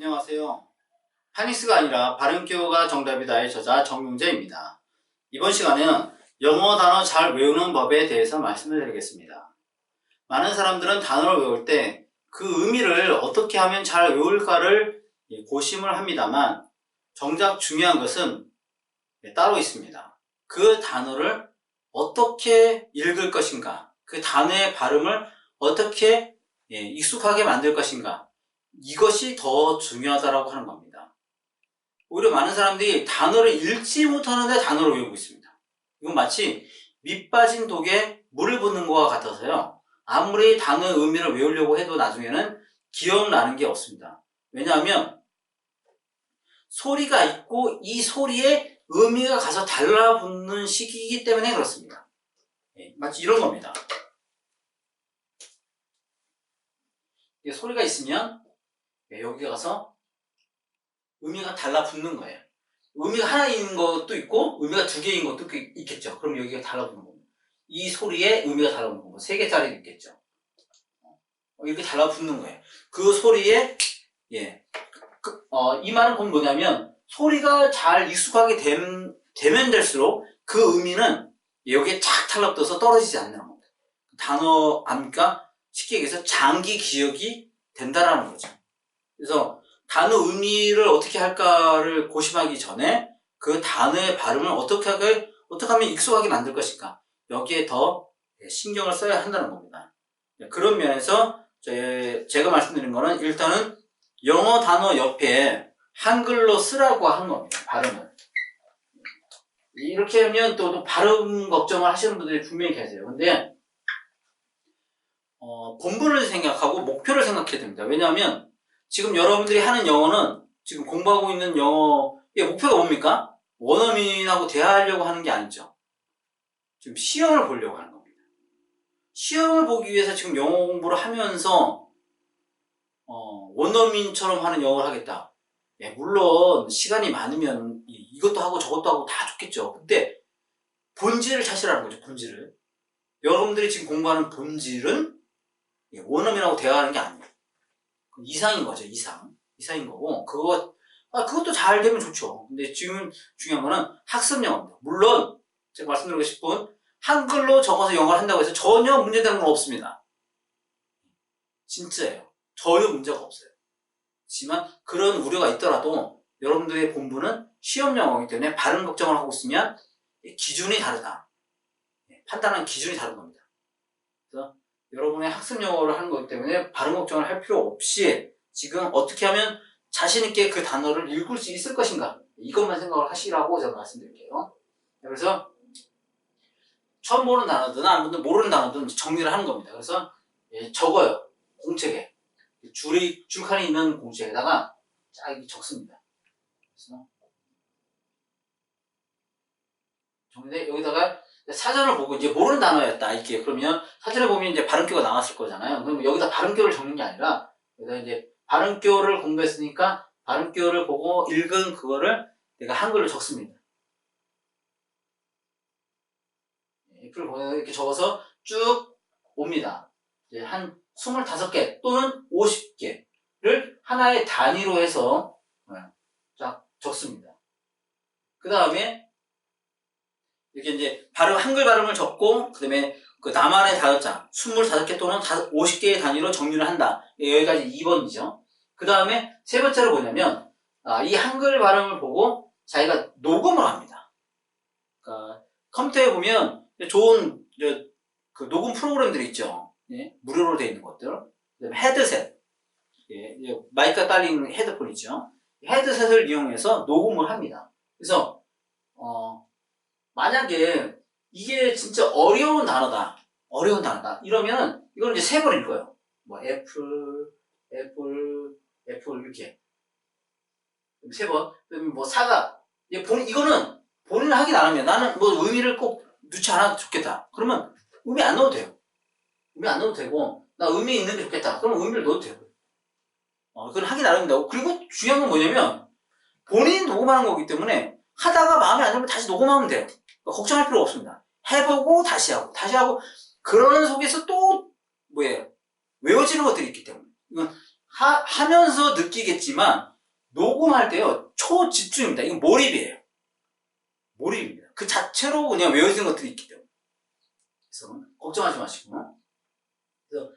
안녕하세요. 파닉스가 아니라 발음기호가 정답이다의 저자 정용재입니다. 이번 시간에는 영어 단어 잘 외우는 법에 대해서 말씀을 드리겠습니다. 많은 사람들은 단어를 외울 때 그 의미를 어떻게 하면 잘 외울까를 고심을 합니다만 정작 중요한 것은 따로 있습니다. 그 단어를 어떻게 읽을 것인가, 그 단어의 발음을 어떻게 익숙하게 만들 것인가, 이것이 더 중요하다고 하는 겁니다. 오히려 많은 사람들이 단어를 읽지 못하는데 단어를 외우고 있습니다. 이건 마치 밑 빠진 독에 물을 붓는 것과 같아서요. 아무리 단어의 의미를 외우려고 해도 나중에는 기억나는 게 없습니다. 왜냐하면 소리가 있고 이 소리에 의미가 가서 달라붙는 시기이기 때문에 그렇습니다. 마치 이런 겁니다. 소리가 있으면 여기 가서 의미가 달라붙는 거예요. 의미가 하나 있는 것도 있고 의미가 두 개인 것도 있겠죠. 그럼 여기가 달라붙는 겁니다. 이 소리에 의미가 달라붙는 거고 3개짜리도 있겠죠. 이렇게 달라붙는 거예요. 그 소리에 이 말은 곧 뭐냐면 소리가 잘 익숙하게 되면 될수록 그 의미는 여기에 착 달라붙어서 떨어지지 않는 겁니다. 단어 암기가 쉽게 얘기해서 장기 기억이 된다라는 거죠. 그래서 단어 의미를 어떻게 할까를 고심하기 전에 그 단어의 발음을 어떻게 하면 익숙하게 만들 것인가, 여기에 더 신경을 써야 한다는 겁니다. 그런 면에서 제가 말씀드린 거는 일단은 영어 단어 옆에 한글로 쓰라고 하는 겁니다. 발음을. 이렇게 하면 또 발음 걱정을 하시는 분들이 분명히 계세요. 근데 본분을 생각하고 목표를 생각해야 됩니다. 왜냐하면 지금 여러분들이 하는 영어는, 지금 공부하고 있는 영어의 목표가 뭡니까? 원어민하고 대화하려고 하는 게 아니죠. 지금 시험을 보려고 하는 겁니다. 시험을 보기 위해서 지금 영어 공부를 하면서 원어민처럼 하는 영어를 하겠다. 물론 시간이 많으면 이것도 하고 저것도 하고 다 좋겠죠. 근데 본질을 찾으라는 거죠. 본질을. 여러분들이 지금 공부하는 본질은 원어민하고 대화하는 게 아니에요. 이상인 거죠. 이상인 거고, 그것도 잘 되면 좋죠. 근데 지금 중요한 거는 학습 영어입니다. 물론 제가 말씀드리고 싶은 한글로 적어서 영어를 한다고 해서 전혀 문제되는 건 없습니다. 진짜예요. 전혀 문제가 없어요. 하지만 그런 우려가 있더라도 여러분들의 본분은 시험 영어이기 때문에 발음 걱정을 하고 있으면 기준이 다르다. 판단하는 기준이 다른 겁니다. 그래서 여러분의 학습 영어를 하는 거기 때문에 발음 걱정을 할 필요 없이 지금 어떻게 하면 자신있게 그 단어를 읽을 수 있을 것인가, 이것만 생각을 하시라고 제가 말씀드릴게요. 그래서 처음 보는 단어든 아무튼 모르는 단어든 정리를 하는 겁니다. 그래서 적어요. 공책에. 줄칸이 있는 공책에다가 쫙 이렇게 적습니다. 그래서 정리돼. 여기다가 사전을 보고 이제 모르는 단어였다 이렇게, 그러면 사전에 보면 이제 발음표가 나왔을 거잖아요. 그럼 여기다 발음표를 적는 게 아니라 여기다 이제 발음표를 공부했으니까 발음표를 보고 읽은 그거를 내가 한글로 적습니다. 이렇게 적어서 쭉 옵니다. 이제 한 25개 또는 50개를 하나의 단위로 해서 쫙 적습니다. 그 다음에 이렇게 이제 한글 발음을 적고, 그 다음에 그 나만의 다섯자 25개 또는 50개의 단위로 정리를 한다. 여기까지 2번이죠. 그 다음에 세 번째로 뭐냐면, 이 한글 발음을 보고 자기가 녹음을 합니다. 그러니까 컴퓨터에 보면 좋은 그 녹음 프로그램들이 있죠. 무료로 되어 있는 것들. 그다음에 헤드셋. 마이크가 딸린 헤드폰 있죠. 헤드셋을 이용해서 녹음을 합니다. 그래서 만약에 이게 진짜 어려운 단어다 이러면 이걸 이제 3번 읽어요. 뭐 애플 이렇게 3번. 그다음에 뭐 사과. 이거는 본인은 하긴 안 하면, 나는 뭐 의미를 꼭 넣지 않아도 좋겠다. 그러면 의미 안 넣어도 돼요. 의미 안 넣어도 되고, 나 의미 있는 게 좋겠다. 그러면 의미를 넣어도 되고. 그건 하긴 안 하면 되고. 그리고 중요한 건 뭐냐면 본인이 녹음하는 거기 때문에 하다가 마음에 안 들면 다시 녹음하면 돼요. 그러니까 걱정할 필요 없습니다. 해보고 다시 하고 그러는 속에서 또 외워지는 것들이 있기 때문에 이건 하면서 느끼겠지만 녹음할 때요 초집중입니다. 이건 몰입이에요. 몰입입니다. 그 자체로 그냥 외워지는 것들이 있기 때문에. 그래서 걱정하지 마시고. 그래서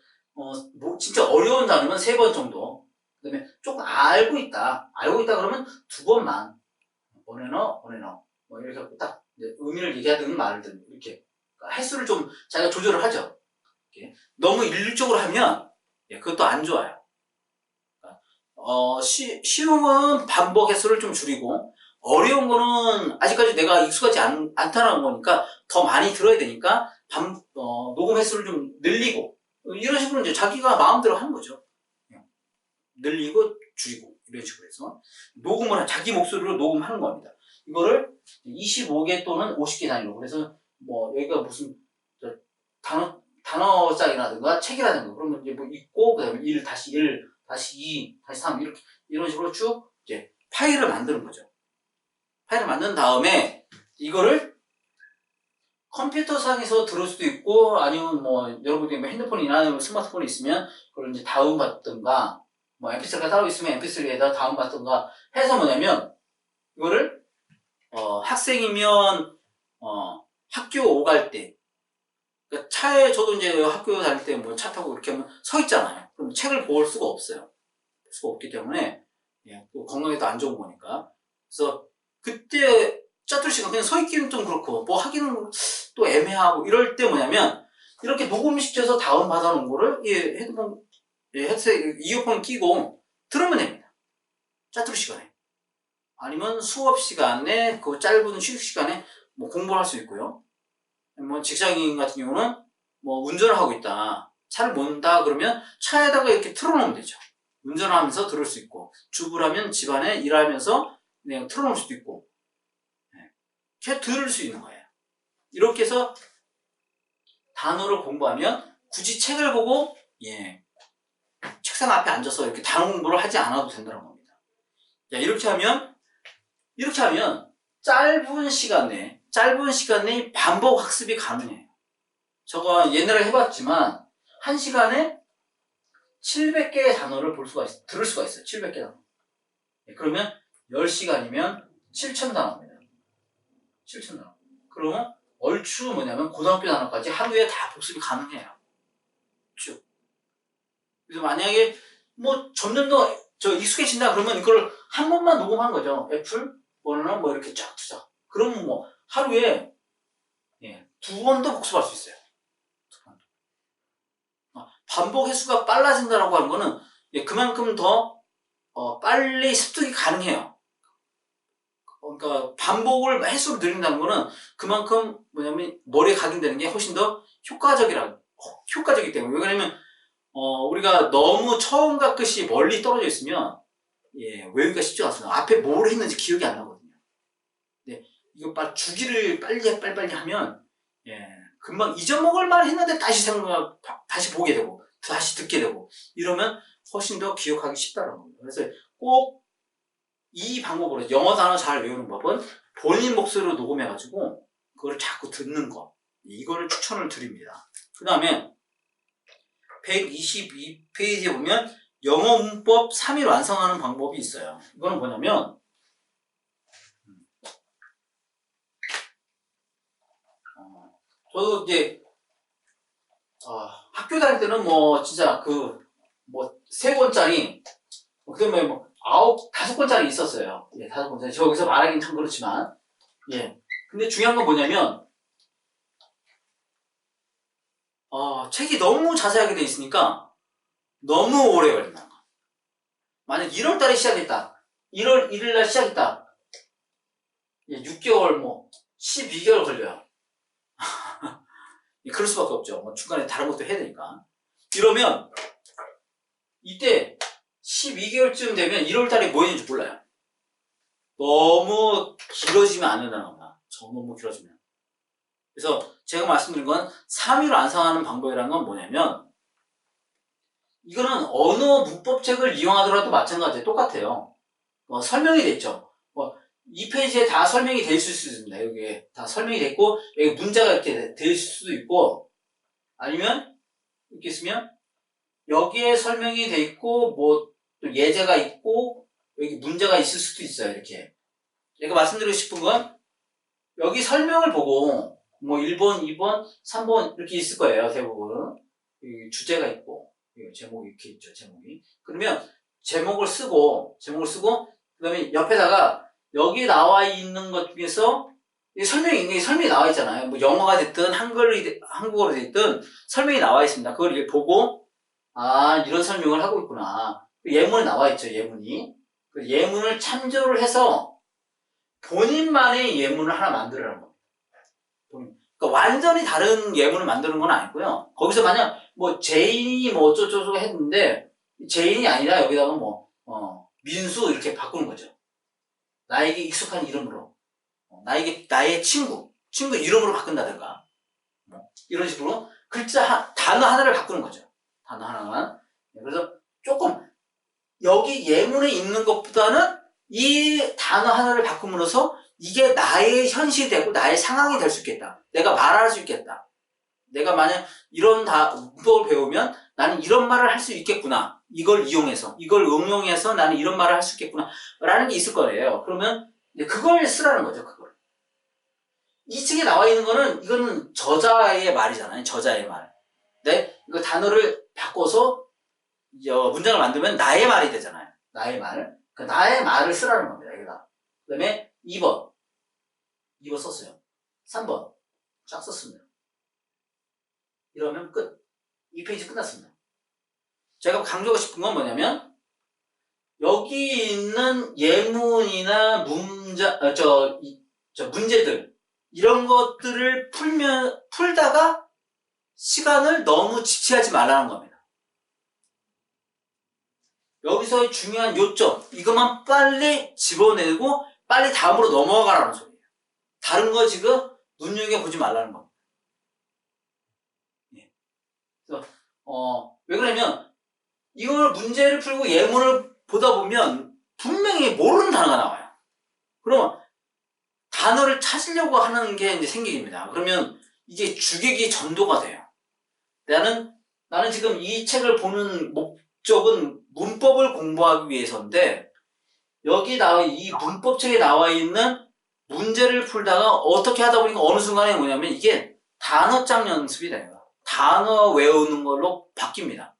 진짜 어려운 단어는 3번 정도. 그 다음에 조금 알고 있다 그러면 2번만 on에너 뭐 이렇게 하고 딱 의미를 얘기하든 말든 이렇게 횟수를 좀 자기가 조절을 하죠. 이렇게. 너무 일률적으로 하면 그것도 안 좋아요. 쉬운 거는 반복 횟수를 좀 줄이고 어려운 거는 아직까지 내가 익숙하지 않다는 거니까 더 많이 들어야 되니까 녹음 횟수를 좀 늘리고 이런 식으로 이제 자기가 마음대로 하는 거죠. 늘리고 줄이고 이런 식으로 해서 녹음을 자기 목소리로 녹음하는 겁니다. 이거를 25개 또는 50개 단위로 그래서 뭐 여기가 무슨 단어장이라든가 책이라든가 그러면 이제 뭐 읽고 그다음에 1 다시 1 다시 2 다시 3 이렇게 이런 식으로 쭉 이제 파일을 만드는 거죠. 파일을 만든 다음에 이거를 컴퓨터상에서 들을 수도 있고 아니면 뭐 여러분들이 뭐 핸드폰이나 스마트폰이 있으면 그걸 이제 다운받든가 뭐 mp3가 따로 있으면 mp3에다 다운받든가 해서 뭐냐면 이거를 학생이면 학교 오갈 때 그러니까 차에 저도 이제 학교 다닐 때 뭐 차 타고 이렇게 하면 서 있잖아요. 그럼 책을 볼 수가 없어요. 볼 수가 없기 때문에 또 건강에도 안 좋은 거니까. 그래서 그때 짜투리 씨가 그냥 서 있기는 좀 그렇고 뭐 하기는 또 애매하고 이럴 때 뭐냐면 이렇게 녹음시켜서 다운받아 놓은 거를 헤드폰 헤드셋 이어폰 끼고 들으면 됩니다. 짜투리 시간에 아니면 수업 시간에 그 짧은 휴식 시간에 뭐 공부를 할 수 있고요. 뭐 직장인 같은 경우는 뭐 운전을 하고 있다 차를 몬다 그러면 차에다가 이렇게 틀어놓으면 되죠. 운전하면서 들을 수 있고 주부라면 집안에 일하면서 그냥 틀어놓을 수도 있고 이렇게 들을 수 있는 거예요. 이렇게 해서 단어를 공부하면 굳이 책을 보고 책상 앞에 앉아서 이렇게 단어 공부를 하지 않아도 된다는 겁니다. 이렇게 하면 짧은 시간 내에 반복 학습이 가능해요. 저거 옛날에 해봤지만 1시간에 700개의 단어를 들을 수가 있어요. 700개 단어. 그러면 10시간이면 7,000단어입니다. 7,000단어. 그러면 얼추 뭐냐면 고등학교 단어까지 하루에 다 복습이 가능해요. 쭉. 그래서 만약에 뭐 점점 더 익숙해진다 그러면 이걸 한 번만 녹음한 거죠. 애플, 뭐는 뭐 이렇게 쫙 투자. 그러면 뭐 하루에 2번도 복습할 수 있어요. 반복 횟수가 빨라진다라고 하는 거는 그만큼 더 빨리 습득이 가능해요. 그러니까 반복을 횟수를 늘린다는 거는 그만큼 뭐냐면 머리에 각인되는 게 훨씬 더 효과적이기 때문에. 왜냐면 우리가 너무 처음과 끝이 멀리 떨어져 있으면 외우기가 쉽지 않습니다. 앞에 뭘 했는지 기억이 안 나거든요. 근데 이거 주기를 빨리 하면 금방 잊어먹을 만 했는데 다시 보게 되고 다시 듣게 되고 이러면 훨씬 더 기억하기 쉽다는 겁니다. 그래서 꼭 이 방법으로 영어 단어 잘 외우는 법은 본인 목소리로 녹음해가지고 그걸 자꾸 듣는 거 이거를 추천을 드립니다. 그 다음에 122페이지에 보면 영어 문법 3일 완성하는 방법이 있어요. 이거는 뭐냐면 저도 이제 학교 다닐 때는 뭐 진짜 뭐 3권짜리 그다음에 뭐 5권짜리 있었어요. 5권짜리 저기서 말하기는 참 그렇지만 근데 중요한 건 뭐냐면 책이 너무 자세하게 돼 있으니까 너무 오래 걸린다. 만약 1월달에 시작했다. 1월 1일날 시작했다. 6개월 뭐 12개월 걸려요. 그럴 수밖에 없죠. 뭐 중간에 다른 것도 해야 되니까. 이러면 이때 12개월쯤 되면 1월달에 뭐 했는지 몰라요. 너무 길어지면 안 된다는 겁니다. 너무 길어지면. 그래서 제가 말씀드린 건 3일 완성하는 방법이라는 건 뭐냐면 이거는 어느 문법책을 이용하더라도 마찬가지예요. 똑같아요. 설명이 돼 있죠. 이 페이지에 다 설명이 돼 있을 수 있습니다. 여기에 다 설명이 돼 있고 여기 문자가 이렇게 돼 있을 수도 있고 아니면 이렇게 있으면 여기에 설명이 돼 있고 뭐 또 예제가 있고 여기 문제가 있을 수도 있어요. 이렇게. 제가 말씀드리고 싶은 건 여기 설명을 보고 뭐 1번, 2번, 3번 이렇게 있을 거예요. 대부분. 주제가 있고 제목이 이렇게 있죠. 제목이. 그러면 제목을 쓰고 그 다음에 옆에다가 여기 나와 있는 것 중에서 설명이 나와 있잖아요. 뭐 영어가 됐든 한국어로 됐든 설명이 나와 있습니다. 그걸 이렇게 보고 이런 설명을 하고 있구나. 예문에 나와 있죠. 예문이. 그 예문을 참조를 해서 본인만의 예문을 하나 만들어라는 겁니다. 그러니까 완전히 다른 예문을 만드는 건 아니고요. 거기서 만약 뭐 제인이 뭐 어쩌고저쩌고 했는데 제인이 아니라 여기다가 뭐 민수 이렇게 바꾸는 거죠. 나에게 익숙한 이름으로 나의 친구 이름으로 바꾼다든가 뭐 이런 식으로 단어 하나를 바꾸는 거죠. 단어 하나만. 그래서 조금 여기 예문에 있는 것보다는 이 단어 하나를 바꿈으로써 이게 나의 현실이 되고 나의 상황이 될 수 있겠다. 내가 말할 수 있겠다. 내가 만약 이런 문법을 배우면 나는 이런 말을 할 수 있겠구나. 이걸 응용해서 나는 이런 말을 할 수 있겠구나. 라는 게 있을 거예요. 그러면 그걸 쓰라는 거죠. 그걸. 이 책에 나와 있는 거는 이거는 저자의 말이잖아요. 저자의 말. 네? 이거 단어를 바꿔서 문장을 만들면 나의 말이 되잖아요. 나의 말. 그 나의 말을 쓰라는 겁니다. 여기다. 그 다음에 2번 썼어요. 3번 쫙 썼습니다. 이러면 끝. 이 페이지 끝났습니다. 제가 강조하고 싶은 건 뭐냐면 여기 있는 예문이나 문제들 이런 것들을 풀다가 시간을 너무 지체하지 말라는 겁니다. 여기서의 중요한 요점 이것만 빨리 집어내고 빨리 다음으로 넘어가라는 소리예요. 다른 거 지금 눈여겨보지 말라는 겁니다. 그래서 왜 그러냐면 이걸 문제를 풀고 예문을 보다 보면 분명히 모르는 단어가 나와요. 그러면 단어를 찾으려고 하는 게 이제 생기입니다. 그러면 이게 주객이 전도가 돼요. 나는 지금 이 책을 보는 목적은 문법을 공부하기 위해서인데 이 문법책에 나와 있는 문제를 풀다가 어떻게 하다 보니까 어느 순간에 뭐냐면 이게 단어장 연습이 돼요. 단어 외우는 걸로 바뀝니다.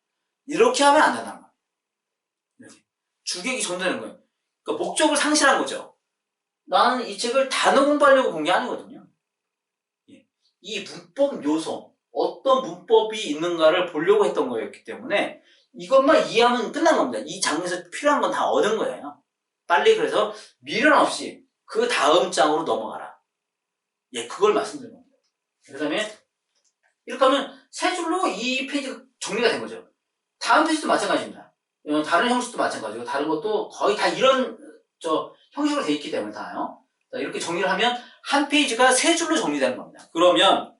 이렇게 하면 안 된다는 거예요. 이렇게. 주객이 전도되는 거예요. 그러니까 목적을 상실한 거죠. 나는 이 책을 단어 공부하려고 본 게 아니거든요. 이 문법 요소, 어떤 문법이 있는가를 보려고 했던 거였기 때문에 이것만 이해하면 끝난 겁니다. 이 장면에서 필요한 건 다 얻은 거예요. 빨리 그래서 미련 없이 그 다음 장으로 넘어가라. 그걸 말씀드리는 겁니다. 그 다음에 이렇게 하면 세 줄로 이 페이지가 정리가 된 거죠. 다음 페이지도 마찬가지입니다. 다른 형식도 마찬가지고 다른 것도 거의 다 이런 형식으로 돼 있기 때문에 다요. 이렇게 정리를 하면 한 페이지가 세 줄로 정리되는 겁니다. 그러면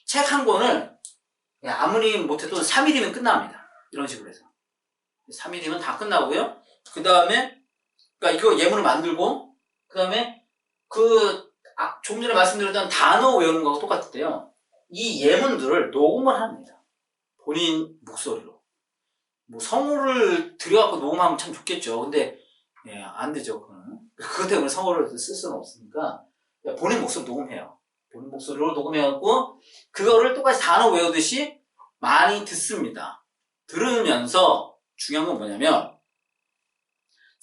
책 한 권을 아무리 못해도 3일이면 끝납니다. 이런 식으로 해서 3일이면 다 끝나고요. 그 다음에 그러니까 이거 예문을 만들고 그 다음에 조금 전에 말씀드렸던 단어 외우는 거하고 똑같은데요. 이 예문들을 녹음을 합니다. 본인 목소리로. 뭐 성우를 들여갖고 녹음하면 참 좋겠죠. 근데 안 되죠. 그것 때문에 성우를 쓸 수는 없으니까 본인 목소리 녹음해요. 본인 목소리로 녹음해갖고 그거를 똑같이 단어 외우듯이 많이 듣습니다. 들으면서 중요한 건 뭐냐면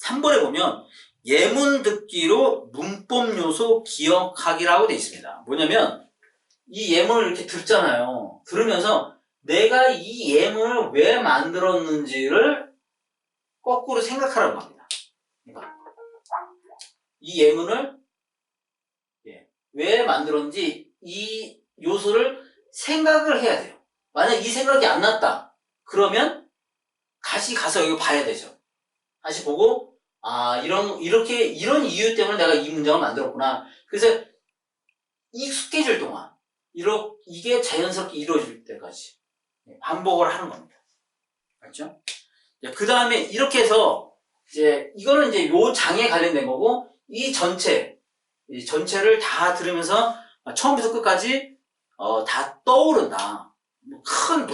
3번에 보면 예문 듣기로 문법 요소 기억하기라고 되어 있습니다. 뭐냐면 이 예문을 이렇게 듣잖아요. 들으면서 내가 이 예문을 왜 만들었는지를 거꾸로 생각하라는 겁니다. 이 예문을 왜 만들었는지 이 요소를 생각을 해야 돼요. 만약 이 생각이 안 났다. 그러면 다시 가서 여기 봐야 되죠. 다시 보고 이런 이유 때문에 내가 이 문장을 만들었구나. 그래서 이 스케줄 동안 이게 자연스럽게 이루어질 때까지 반복을 하는 겁니다. 알죠? 그 다음에 이렇게 해서 이거는 요 장에 관련된 거고 이 전체를 다 들으면서 처음부터 끝까지 다 떠오른다. 큰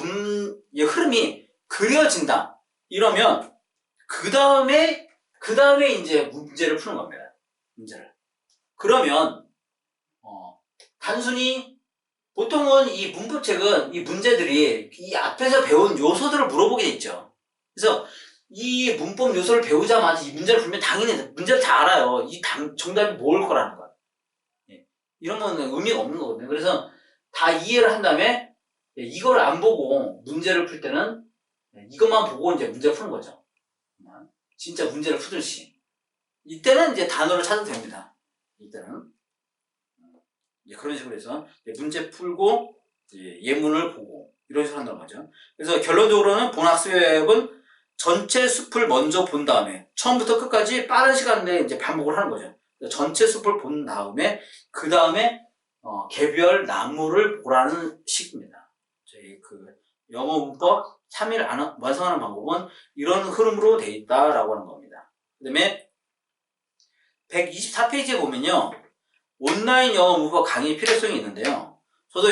흐름이 그려진다. 이러면 그 다음에 이제 문제를 푸는 겁니다. 문제를. 그러면 단순히 보통은 이 문법책은 이 문제들이 이 앞에서 배운 요소들을 물어보게 돼 있죠. 그래서 이 문법 요소를 배우자마자 이 문제를 풀면 당연히 문제를 다 알아요. 정답이 뭘 거라는 거. 예. 이런 건 의미가 없는 거거든요. 그래서 다 이해를 한 다음에 이걸 안 보고 문제를 풀 때는 이것만 보고 이제 문제를 푸는 거죠. 진짜 문제를 푸듯이. 이때는 이제 단어를 찾아도 됩니다. 이때는. 그런 식으로 해서 문제 풀고 예문을 보고 이런 식으로 한다는 거죠. 그래서 결론적으로는 본학습은 전체 숲을 먼저 본 다음에 처음부터 끝까지 빠른 시간 내에 이제 반복을 하는 거죠. 전체 숲을 본 다음에 그 다음에 개별 나무를 보라는 식입니다. 저희 그 영어 문법 3일 완성하는 방법은 이런 흐름으로 돼 있다라고 하는 겁니다. 그 다음에 124페이지에 보면요. 온라인 영어 문법 강의 필요성이 있는데요. 저도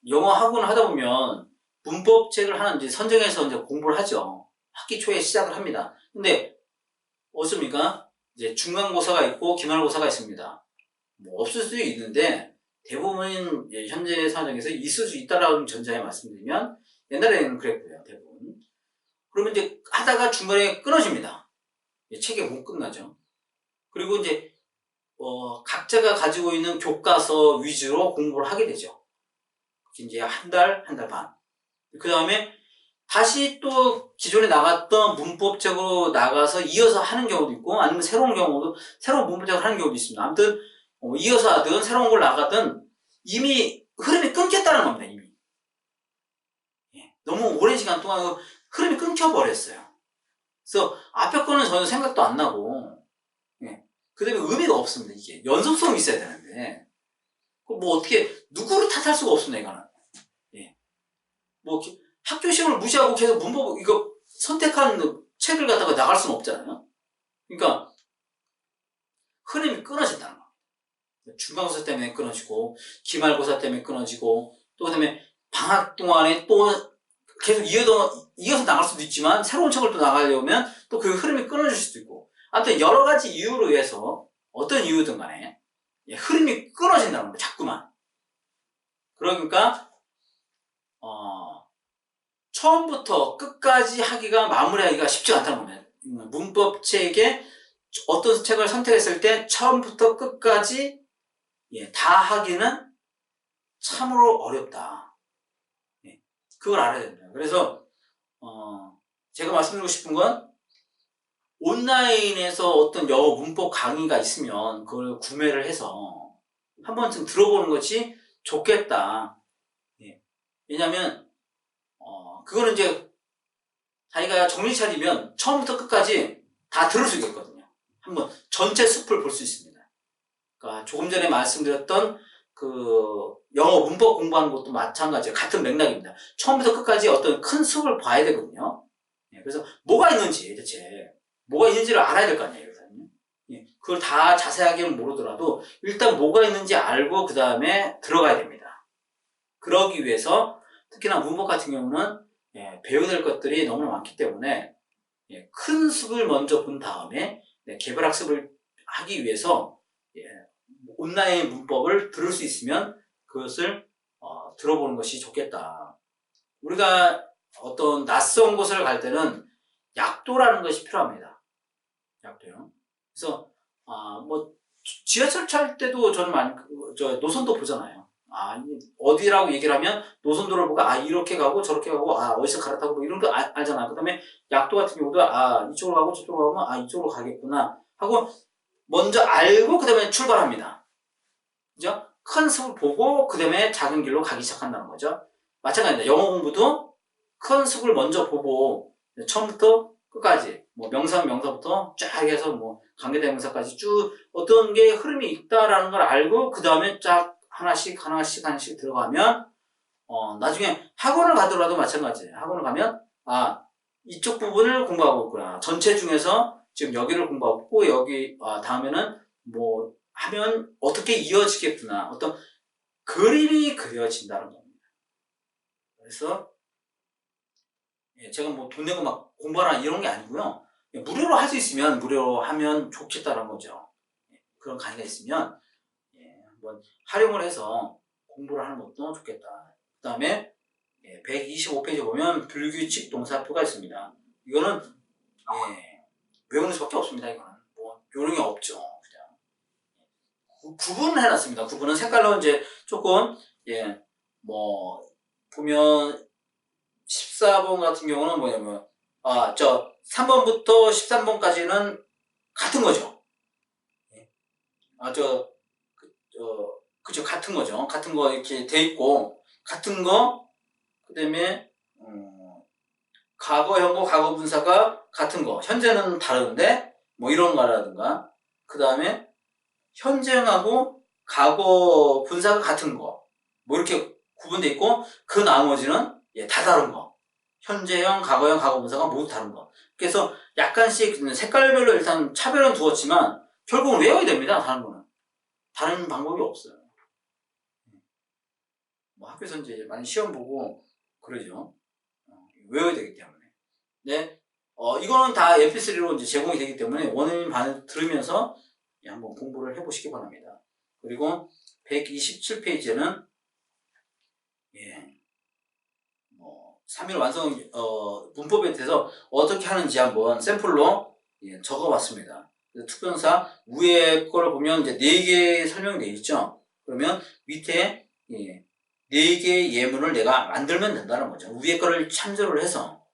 영어 학원을 하다 보면 문법책을 하나 이제 선정해서 이제 공부를 하죠. 학기 초에 시작을 합니다. 근데 어떻습니까? 이제 중간고사가 있고 기말고사가 있습니다. 뭐 없을 수도 있는데 대부분 현재 상황에서 있을 수 있다라는 전제에 말씀드리면 옛날에는 그랬고요. 대부분. 그러면 이제 하다가 중간에 끊어집니다. 책이 못 끝나죠. 그리고 이제 각자가 가지고 있는 교과서 위주로 공부를 하게 되죠. 이제 한 달 반. 그 다음에 다시 또 기존에 나갔던 문법책으로 나가서 이어서 하는 경우도 있고, 아니면 새로운 문법책을 하는 경우도 있습니다. 아무튼, 이어서 하든 새로운 걸 나가든 이미 흐름이 끊겼다는 겁니다, 이미. 너무 오랜 시간 동안 흐름이 끊겨버렸어요. 그래서 앞에 거는 전혀 생각도 안 나고, 그 다음에 의미가 없습니다, 이게. 연속성이 있어야 되는데. 뭐 어떻게, 누구를 탓할 수가 없습니다, 이거는. 학교 시험을 무시하고 계속 문법, 이거 선택한 책을 갖다가 나갈 수는 없잖아요. 그러니까, 흐름이 끊어진다는 거예요. 중간고사 때문에 끊어지고, 기말고사 때문에 끊어지고, 또 그 다음에 방학 동안에 또 계속 이어서 나갈 수도 있지만, 새로운 책을 또 나가려면 또 그 흐름이 끊어질 수도 있고, 아무튼 여러 가지 이유로 해서 어떤 이유든 간에 흐름이 끊어진다는 겁니다. 자꾸만. 그러니까 처음부터 끝까지 마무리하기가 쉽지 않다는 겁니다. 문법책에 어떤 책을 선택했을 때 처음부터 끝까지 다 하기는 참으로 어렵다. 그걸 알아야 됩니다. 그래서 제가 말씀드리고 싶은 건 온라인에서 어떤 영어 문법 강의가 있으면 그걸 구매를 해서 한 번쯤 들어보는 것이 좋겠다. 왜냐면 그거는 이제 자기가 정신 차리면 처음부터 끝까지 다 들을 수 있거든요. 한번 전체 숲을 볼 수 있습니다. 그러니까 조금 전에 말씀드렸던 그 영어 문법 공부하는 것도 마찬가지예요. 같은 맥락입니다. 처음부터 끝까지 어떤 큰 숲을 봐야 되거든요. 그래서 뭐가 있는지 대체 뭐가 있는지를 알아야 될 거 아니에요. 그걸 다 자세하게는 모르더라도 일단 뭐가 있는지 알고 그 다음에 들어가야 됩니다. 그러기 위해서 특히나 문법 같은 경우는 배워야 될 것들이 너무 많기 때문에 큰 숲을 먼저 본 다음에 개별학습을 하기 위해서 온라인 문법을 들을 수 있으면 그것을 들어보는 것이 좋겠다. 우리가 어떤 낯선 곳을 갈 때는 약도라는 것이 필요합니다. 약도요. 그래서 뭐 지하철 탈 때도 저는 많이 노선도 보잖아요. 어디라고 얘기를 하면 노선도를 보고 이렇게 가고 저렇게 가고 어디서 갈아타고 뭐 이런 거 알잖아. 그 다음에 약도 같은 경우도 이쪽으로 가고 저쪽으로 가면 이쪽으로 가겠구나 하고 먼저 알고 그 다음에 출발합니다. 그죠? 큰 숲을 보고 그 다음에 작은 길로 가기 시작한다는 거죠. 마찬가지입니다. 영어 공부도 큰 숲을 먼저 보고 처음부터 끝까지 뭐 명사부터 쫙 해서 뭐 관계대명사까지 쭉 어떤 게 흐름이 있다라는 걸 알고 그 다음에 쫙 하나씩 들어가면 나중에 학원을 가더라도 마찬가지예요. 학원을 가면 이쪽 부분을 공부하고 있구나. 전체 중에서 지금 여기를 공부하고 있고 여기 다음에는 뭐 하면 어떻게 이어지겠구나. 어떤 그림이 그려진다는 겁니다. 그래서 제가 뭐 돈 내고 막 공부하라 이런 게 아니고요. 무료로 할 수 있으면 무료로 하면 좋겠다는 거죠. 그런 강의가 있으면 한번 활용을 해서 공부를 하는 것도 좋겠다. 그 다음에 125페이지 보면 불규칙 동사표가 있습니다. 이거는 외우는 수밖에 없습니다. 이거는 뭐 요령이 없죠. 그냥 구분을 해놨습니다. 구분은 색깔로 이제 조금 뭐 보면 14번 같은 경우는 뭐냐면 저 3번부터 13번까지는 같은 거죠. 그죠. 같은 거죠. 같은 거 이렇게 돼 있고, 같은 거, 그 다음에, 과거, 현고, 과거 분사가 같은 거. 현재는 다른데, 뭐 이런 거라든가, 그 다음에, 현재하고 과거 분사가 같은 거. 뭐 이렇게 구분돼 있고, 그 나머지는, 다 다른 거. 현재형, 과거형, 과거 분사가 모두 다른 거. 그래서 약간씩 색깔별로 일단 차별은 두었지만, 결국은 외워야 됩니다. 다른 거는. 다른 방법이 없어요. 뭐 학교에서 이제 많이 시험 보고 그러죠. 외워야 되기 때문에. 네. 이거는 다 mp3로 이제 제공이 되기 때문에 원어민 반을 들으면서 한번 공부를 해보시기 바랍니다. 그리고 127페이지에는 3일 완성 문법에 대해서 어떻게 하는지 한번 샘플로 적어봤습니다. 투표용사 위에 거를 보면 이제 4개 설명되어 있죠. 그러면 밑에 4개의 예문을 내가 만들면 된다는 거죠. 위에 거를 참조를 해서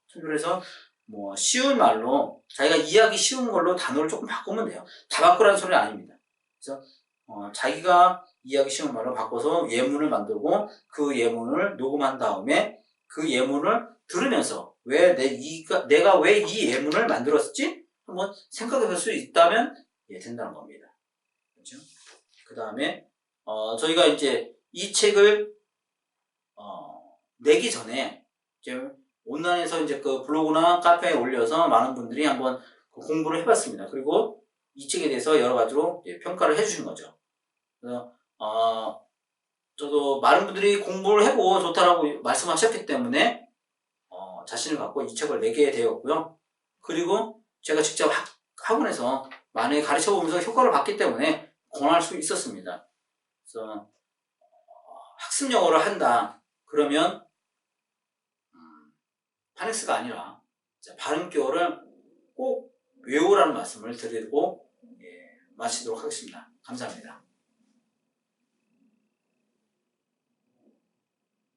뭐 쉬운 말로 자기가 이해하기 쉬운 걸로 단어를 조금 바꾸면 돼요. 다 바꾸라는 소리는 아닙니다. 그래서 자기가 이해하기 쉬운 말로 바꿔서 예문을 만들고 그 예문을 녹음한 다음에 그 예문을 들으면서 내가 왜 이 예문을 만들었지? 한번 생각해 볼 수 있다면 된다는 겁니다. 그렇죠? 그 다음에 저희가 이제 이 책을 내기 전에 이제 온라인에서 이제 그 블로그나 카페에 올려서 많은 분들이 한번 공부를 해봤습니다. 그리고 이 책에 대해서 여러 가지로 평가를 해주신 거죠. 그래서 저도 많은 분들이 공부를 해보고 좋다라고 말씀하셨기 때문에 자신을 갖고 이 책을 내게 되었고요. 그리고 제가 직접 학원에서 많이 가르쳐 보면서 효과를 봤기 때문에 권할 수 있었습니다. 그래서 학습 영어를 한다. 그러면 파닉스가 아니라 발음교를 꼭 외우라는 말씀을 드리고 마치도록 하겠습니다. 감사합니다.